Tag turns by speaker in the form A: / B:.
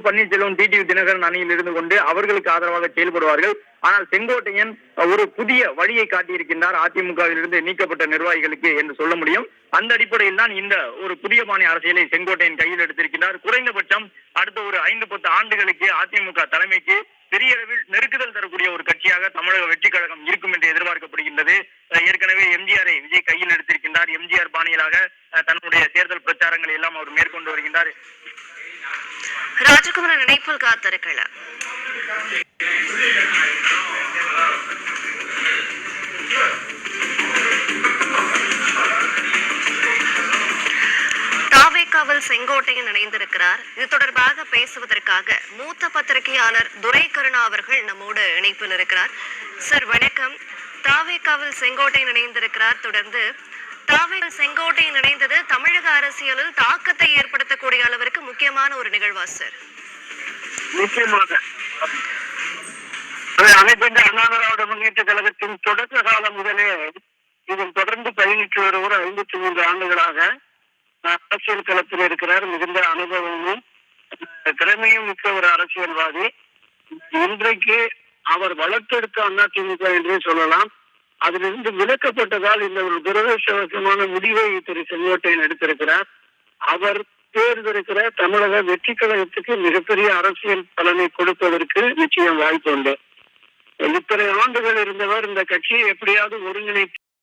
A: Panneerselvam, TTV Dinakaran அணியில் இருந்து கொண்டு அவர்களுக்கு ஆதரவாக செயல்படுவார்கள். ஆனால் செங்கோட்டையன் ஒரு புதிய வழியை காட்டியிருக்கின்றார் அதிமுகவில் இருந்து நீக்கப்பட்ட நிர்வாகிகளுக்கு என்று சொல்ல முடியும். அந்த அடிப்படையில் தான் இந்த ஒரு புதிய பாணி அரசியலை செங்கோட்டையன் கையில் எடுத்திருக்கிறார். குறைந்தபட்சம் அடுத்த ஒரு 5-10 ஆண்டுகளுக்கு அதிமுக தலைமைக்கு பெரிய அளவில் நெருக்குதல் தரக்கூடிய ஒரு கட்சியாக தமிழக வெற்றி கழகம் இருக்கும் என்று எதிர்பார்க்கப்படுகின்றது. ஏற்கனவே எம்ஜிஆரை விஜய் கையில் எடுத்திருக்கின்றார். எம்ஜிஆர் பாணியிலாக தன்னுடைய தேர்தல் பிரச்சாரங்களை எல்லாம் அவர் மேற்கொண்டு வருகின்றார்.
B: ராஜகுமாரன் நினைப்பில் காத்திருக்கலாம். தாவேகாவில் செங்கோட்டையன் இணைந்திருக்கிறார். இது தொடர்பாக பேசுவதற்காக மூத்த பத்திரிகையாளர் துரை கருணா அவர்கள் நம்மோடு இணைப்பில் இருக்கிறார். சார் வணக்கம். தாவேகாவில் செங்கோட்டையன் இணைந்திருக்கிறார். தொடர்ந்து தாவேகாவில் செங்கோட்டையன் இணைந்தது தமிழக அரசியலில் தாக்கத்தை ஏற்படுத்தக்கூடிய அளவிற்கு முக்கியமான ஒரு நிகழ்வா சார்?
C: நிச்சயமாக அனைத்து அண்ணா திராவிட முன்னேற்ற கழகத்தின் தொடக்க காலம் முதலே இதில் தொடர்ந்து பயணித்து வருவோர் 53 ஆண்டுகளாக அரசியல் களத்தில் இருக்கிறார். மிகுந்த அனுபவமும் திறமையும் மிக்க ஒரு அரசியல்வாதி. இன்றைக்கு அவர் வளர்த்தெடுத்த அதிமுக என்றே சொல்லலாம். அதிலிருந்து விலக்கப்பட்டதால் இந்த ஒரு துரதிருஷ்டவசமான முடிவை திரு செங்கோட்டையன் எடுத்திருக்கிறார். அவர் தேர்ந்தெடுக்கிற தமிழக வெற்றி கழகத்துக்கு மிகப்பெரிய அரசியல் பலனை கொடுப்பதற்கு நிச்சயம் வாய்ப்பு உண்டு. இத்தனை ஆண்டுகள் இருந்தவர் இந்த கட்சியை எப்படியாவது ஒருங்கிணைத்து